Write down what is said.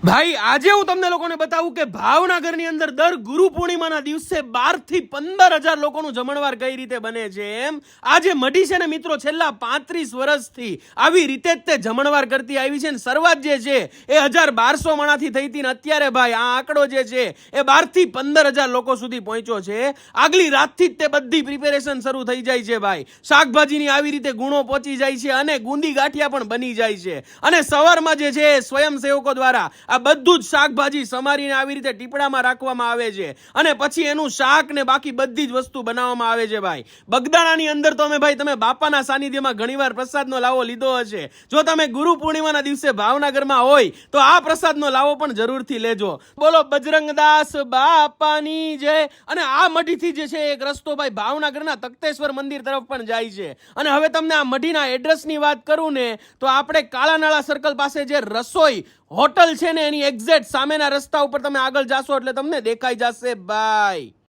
ભાઈ આજે હું તમને લોકોને બતાવું કે ભાવનગરની અંદર દર ગુરુ પૂર્ણિમાના દિવસે 12 થી 15,000 લોકોનું જમણવાર કઈ રીતે બને છે. એમ આજે મઢી છે ને મિત્રો છેલ્લા 35 વર્ષથી આવી રીતે જ તે જમણવાર કરતી આવી છે ને શરૂઆત જે છે એ 1,200 માણાથી થઈ હતી ને અત્યારે ભાઈ આ આંકડો જે છે એ 12 થી 15,000 લોકો સુધી પહોંચ્યો છે. આગલી રાતથી જ તે બધી પ્રિપેરેશન શરૂ થઈ જાય છે ભાઈ. શાકભાજીની આવી રીતે ગુણો પહોંચી જાય છે અને ગુંદી ગાંઠિયા પણ બની જાય છે અને સવારમાં જે છે સ્વયંસેવકો દ્વારા આ બધું જ શાકભાજી સમારીને આવી રીતે ટીપડામાં રાખવામાં આવે છે અને પછી એનું શાક ને બાકી બધી જ વસ્તુ બનાવવામાં આવે છે ભાઈ. બગદાણાની અંદર તો તમે બાપાના સાનિધ્યમાં ઘણીવાર પ્રસાદનો લાવો લીધો હશે. જો તમે ગુરુ પૂર્ણિમાના દિવસે ભાવનગરમાં હોય તો આ પ્રસાદનો લાવો પણ જરૂરથી લેજો. બોલો બજરંગદાસ બાપાની જય. અને આ મઢીથી જે છે એક રસ્તો ભાઈ ભાવનગરના તખ્તેશ્વર મંદિર તરફ પણ જાય છે. અને હવે તમને આ મઢીના એડ્રેસની વાત કરું ને તો આપણે કાળાનાળા સર્કલ પાસે જે રસોઈ હોટલ છે ને એની એક્ઝેક્ટ સામેના રસ્તા ઉપર તમે આગળ જાશો એટલે તમને દેખાઈ જશે ભાઈ.